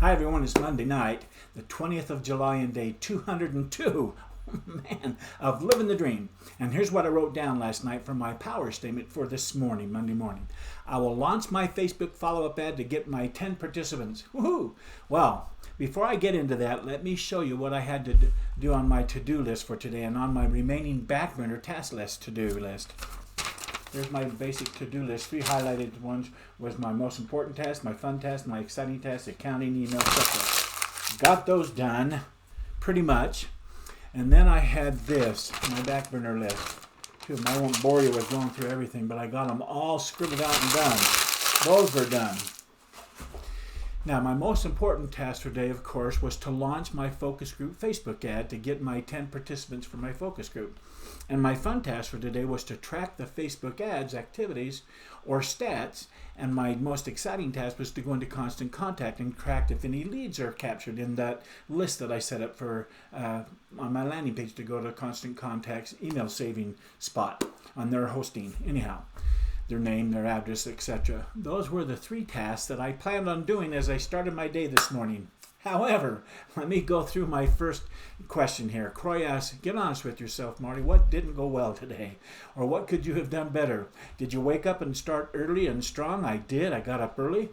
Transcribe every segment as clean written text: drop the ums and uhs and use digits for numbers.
Hi everyone, it's Monday night, the 20th of July and day 202, man, of living the dream. And here's what I wrote down last night for my power statement for this morning, Monday morning. I will launch my Facebook follow-up ad to get my 10 participants. Woohoo! Well, before I get into that, let me show you what I had to do on my to-do list for today and on my remaining backburner task list to-do list. Here's my basic to-do list. 3 highlighted ones was my most important task, my fun task, my exciting task, accounting, email, etc. Got those done, pretty much. And then I had this, my back burner list. I won't bore you with going through everything, but I got them all scribbled out and done. Those are done. Now, my most important task for today, of course, was to launch my focus group Facebook ad to get my 10 participants for my focus group. And my fun task for today was to track the Facebook ads activities or stats. And my most exciting task was to go into Constant Contact and track if any leads are captured in that list that I set up for on my landing page to go to Constant Contact's email saving spot on their hosting. Anyhow, their name, their address, etc. Those were the 3 tasks that I planned on doing as I started my day this morning. However, let me go through my first question here. Croy asks, get honest with yourself, Marty. What didn't go well today? Or what could you have done better? Did you wake up and start early and strong? I did. I got up early.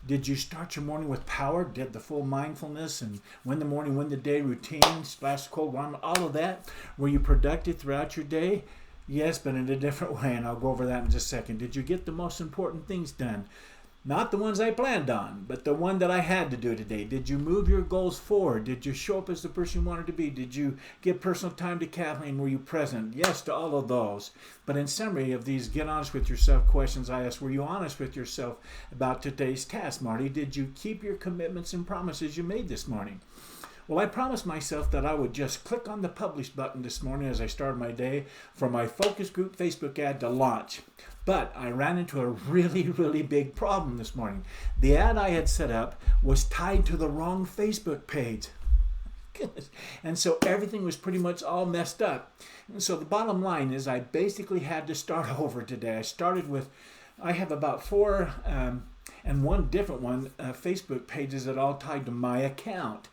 Did you start your morning with power? Did the full mindfulness and win the morning, win the day routine, splash cold warm, all of that? Were you productive throughout your day? Yes, but in a different way, and I'll go over that in just a second. Did you get the most important things done? Not the ones I planned on, but the one that I had to do today. Did you move your goals forward? Did you show up as the person you wanted to be? Did you give personal time to Kathleen? Were you present? Yes to all of those. But in summary of these get honest with yourself questions I asked, were you honest with yourself about today's task, Marty? Did you keep your commitments and promises you made this morning? Well, I promised myself that I would just click on the publish button this morning as I started my day for my focus group Facebook ad to launch. But I ran into a really big problem this morning. The ad I had set up was tied to the wrong Facebook page. Goodness. And so everything was pretty much all messed up. And so the bottom line is I basically had to start over today. I have about 4 and one different one Facebook pages that all tied to my account.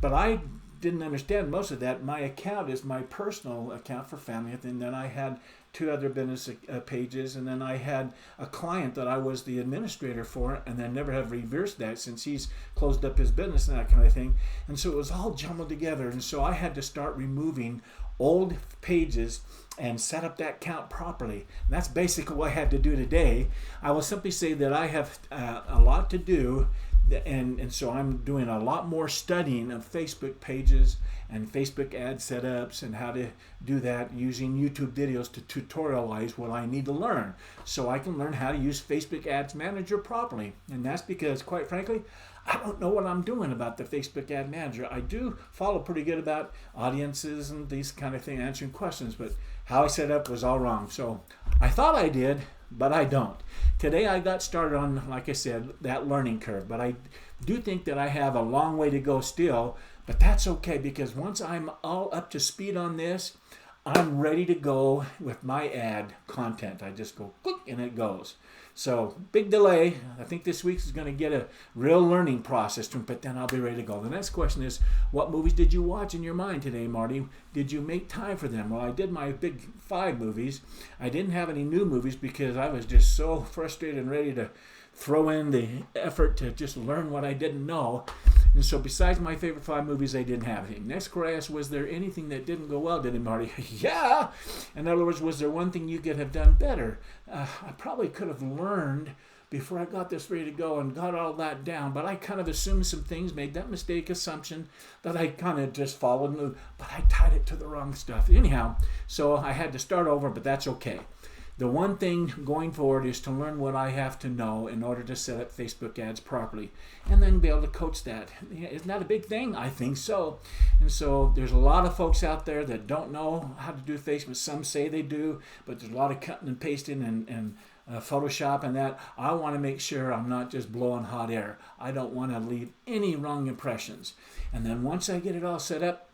But I didn't understand most of that. My account is my personal account for family, and then I had 2 other business pages, and then I had a client that I was the administrator for, and then never have reversed that since he's closed up his business and that kind of thing. And so it was all jumbled together, and so I had to start removing old pages and set up that count properly. And that's basically what I had to do today. I will simply say that I have a lot to do. And so I'm doing a lot more studying of Facebook pages and Facebook ad setups and how to do that using YouTube videos to tutorialize what I need to learn so I can learn how to use Facebook Ads Manager properly. And that's because, quite frankly, I don't know what I'm doing about the Facebook Ad Manager. I do follow pretty good about audiences and these kind of things, answering questions, but how I set up was all wrong. So I thought I did, but I don't. Today I got started on, like I said, that learning curve, but I do think that I have a long way to go still, but that's okay because once I'm all up to speed on this, I'm ready to go with my ad content. I just go click and it goes. So big delay. I think this week is going to get a real learning process to it, but then I'll be ready to go. The next question is, what movies did you watch in your mind today, Marty? Did you make time for them? Well, I did my big 5 movies. I didn't have any new movies because I was just so frustrated and ready to throw in the effort to just learn what I didn't know. And so besides my favorite 5 movies, I didn't have any. Next question asked, was there anything that didn't go well, did it, Marty? Yeah! In other words, was there one thing you could have done better? I probably could have learned before I got this ready to go and got all that down, but I kind of assumed some things, made that mistake assumption that I kind of just followed, but I tied it to the wrong stuff. Anyhow, so I had to start over, but that's okay. The one thing going forward is to learn what I have to know in order to set up Facebook ads properly and then be able to coach that. Isn't that a big thing? I think so. And so there's a lot of folks out there that don't know how to do Facebook. Some say they do, but there's a lot of cutting and pasting and Photoshop and that. I want to make sure I'm not just blowing hot air. I don't want to leave any wrong impressions. And then once I get it all set up,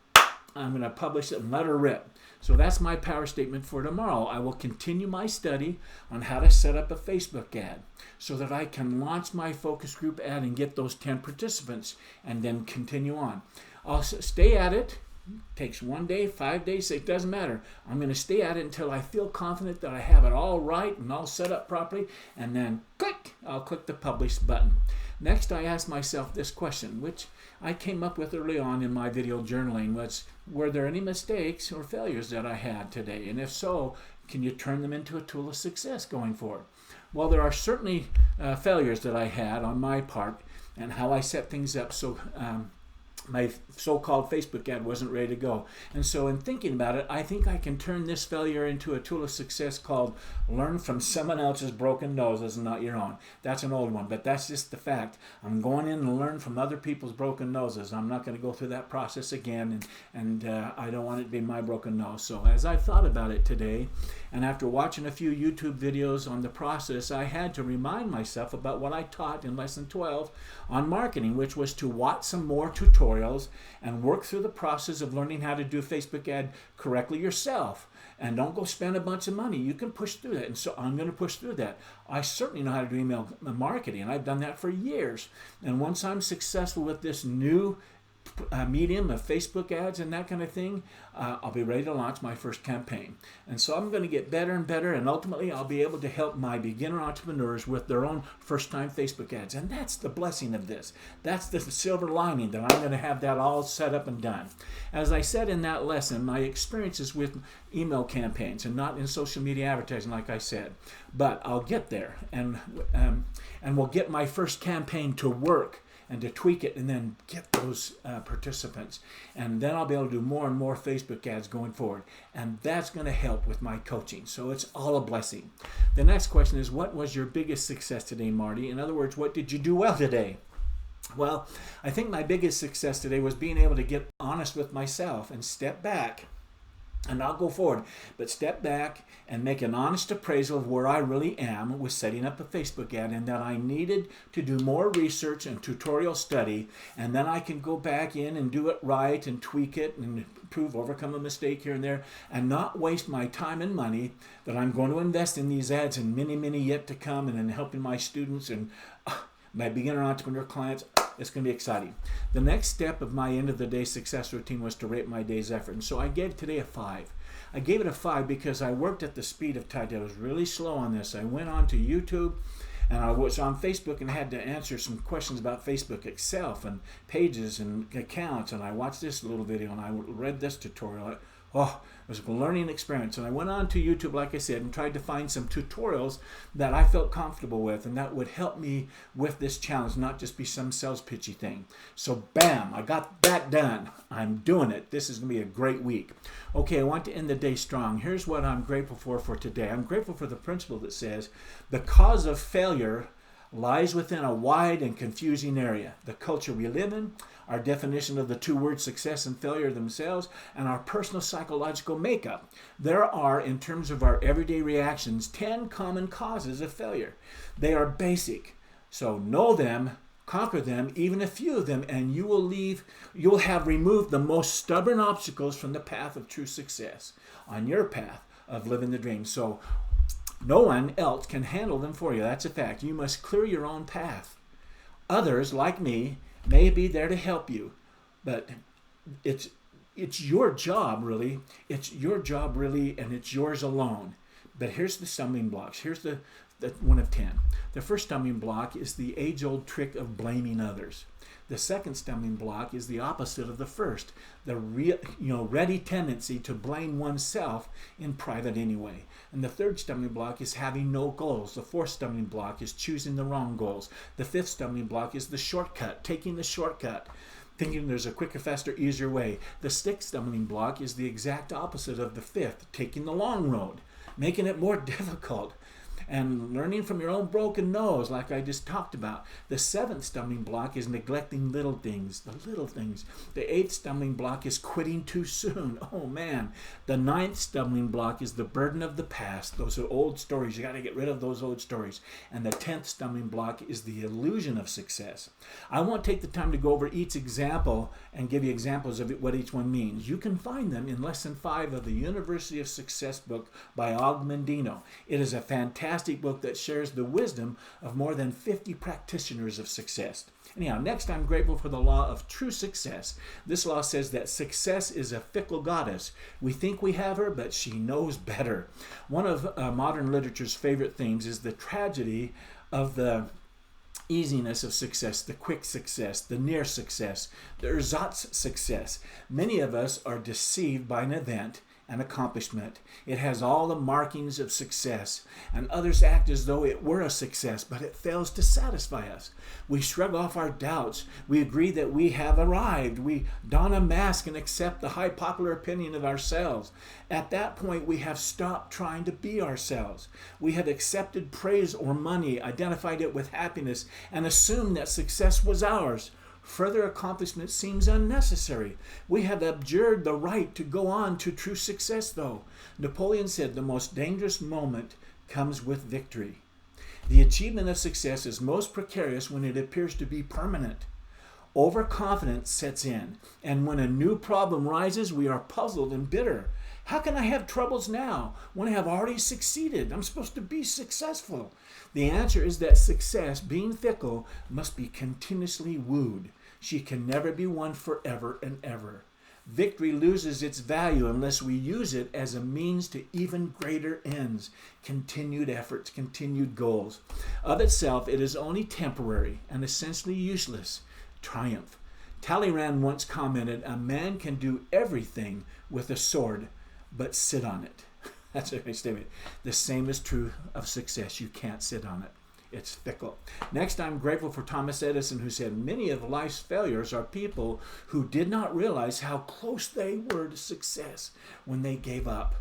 I'm going to publish it and let her rip. So that's my power statement for tomorrow. I will continue my study on how to set up a Facebook ad so that I can launch my focus group ad and get those 10 participants and then continue on. I'll stay at it. Takes 1 day, 5 days, it doesn't matter. I'm going to stay at it until I feel confident that I have it all right and all set up properly, and then I'll click the publish button. Next, I ask myself this question, which I came up with early on in my video journaling, was, were there any mistakes or failures that I had today? And if so, can you turn them into a tool of success going forward? Well, there are certainly failures that I had on my part and how I set things up so my so-called Facebook ad wasn't ready to go. And so in thinking about it, I think I can turn this failure into a tool of success called learn from someone else's broken noses and not your own. That's an old one, but that's just the fact. I'm going in and learn from other people's broken noses. I'm not going to go through that process again, and I don't want it to be my broken nose. So as I thought about it today, and after watching a few YouTube videos on the process, I had to remind myself about what I taught in Lesson 12 on marketing, which was to watch some more tutorials and work through the process of learning how to do a Facebook ad correctly yourself. And don't go spend a bunch of money. You can push through that. And so I'm going to push through that. I certainly know how to do email marketing. I've done that for years. And once I'm successful with this new medium of Facebook ads and that kind of thing, I'll be ready to launch my first campaign. And so I'm going to get better and better, and ultimately I'll be able to help my beginner entrepreneurs with their own first-time Facebook ads. And that's the blessing of this. That's the silver lining, that I'm going to have that all set up and done. As I said in that lesson, my experiences with email campaigns and not in social media advertising, like I said. But I'll get there, and we'll get my first campaign to work and to tweak it and then get those participants. And then I'll be able to do more and more Facebook ads going forward. And that's going to help with my coaching. So it's all a blessing. The next question is, what was your biggest success today, Marty? In other words, what did you do well today? Well, I think my biggest success today was being able to get honest with myself and step back. And not go forward, but step back and make an honest appraisal of where I really am with setting up a Facebook ad, and that I needed to do more research and tutorial study, and then I can go back in and do it right and tweak it and improve, overcome a mistake here and there, and not waste my time and money that I'm going to invest in these ads and many, many yet to come, and in helping my students and my beginner entrepreneur clients. It's going to be exciting. The next step of my end of the day success routine was to rate my day's effort. And so I gave today a 5. I gave it a 5 because I worked at the speed of tide. I was really slow on this. I went on to YouTube, and I was on Facebook and had to answer some questions about Facebook itself and pages and accounts. And I watched this little video and I read this tutorial. It was a learning experience. And I went on to YouTube, like I said, and tried to find some tutorials that I felt comfortable with and that would help me with this challenge, not just be some sales pitchy thing. So bam, I got that done. I'm doing it. This is going to be a great week. Okay, I want to end the day strong. Here's what I'm grateful for today. I'm grateful for the principle that says the cause of failure lies within a wide and confusing area. The culture we live in, our definition of the two words success and failure themselves, and our personal psychological makeup. There are, in terms of our everyday reactions, 10 common causes of failure. They are basic. So know them, conquer them, even a few of them, and you'll have removed the most stubborn obstacles from the path of true success on your path of living the dream. So no one else can handle them for you. That's a fact. You must clear your own path. Others, like me, may be there to help you, but it's your job, really. It's your job, really, and it's yours alone. But here's the stumbling blocks. Here's the one of 10. The first stumbling block is the age-old trick of blaming others. The second stumbling block is the opposite of the first, the ready tendency to blame oneself in private anyway. And the third stumbling block is having no goals. The fourth stumbling block is choosing the wrong goals. The fifth stumbling block is the shortcut, taking the shortcut, thinking there's a quicker, faster, easier way. The sixth stumbling block is the exact opposite of the fifth, taking the long road, making it more difficult. and learning from your own broken nose, like I just talked about. The 7th stumbling block is neglecting little things, the little things. The 8th stumbling block is quitting too soon. Oh man. The 9th stumbling block is the burden of the past. Those are old stories. You got to get rid of those old stories. And the 10th stumbling block is the illusion of success. I won't take the time to go over each example and give you examples of what each one means. You can find them in Lesson 5 of the University of Success book by Og Mandino. It is a fantastic book that shares the wisdom of more than 50 practitioners of success. Anyhow, next, I'm grateful for the law of true success. This law says that success is a fickle goddess. We think we have her, but she knows better. One of modern literature's favorite themes is the tragedy of the easiness of success, the quick success, the near success, the ersatz success. Many of us are deceived by an event, an accomplishment. It has all the markings of success, and others act as though it were a success, but it fails to satisfy us. We shrug off our doubts. We agree that we have arrived. We don a mask and accept the high popular opinion of ourselves. At that point, we have stopped trying to be ourselves. We have accepted praise or money, identified it with happiness, and assumed that success was ours. Further accomplishment seems unnecessary. We have abjured the right to go on to true success, though. Napoleon said the most dangerous moment comes with victory. The achievement of success is most precarious when it appears to be permanent. Overconfidence sets in, and when a new problem rises, we are puzzled and bitter. How can I have troubles now when I have already succeeded? I'm supposed to be successful. The answer is that success, being fickle, must be continuously wooed. She can never be won forever and ever. Victory loses its value unless we use it as a means to even greater ends, continued efforts, continued goals. Of itself, it is only temporary and essentially useless. Triumph. Talleyrand once commented, "A man can do everything with a sword, but sit on it." That's a great statement. The same is true of success. You can't sit on it. It's fickle. Next, I'm grateful for Thomas Edison, who said many of life's failures are people who did not realize how close they were to success when they gave up.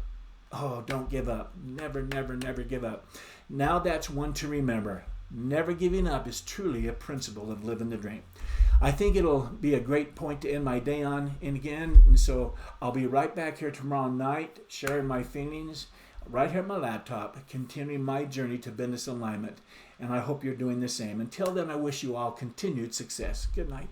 Oh, don't give up. Never, never, never give up. Now that's one to remember. Never giving up is truly a principle of living the dream. I think it'll be a great point to end my day on. And so I'll be right back here tomorrow night, sharing my feelings right here on my laptop, continuing my journey to business alignment. And I hope you're doing the same. Until then, I wish you all continued success. Good night.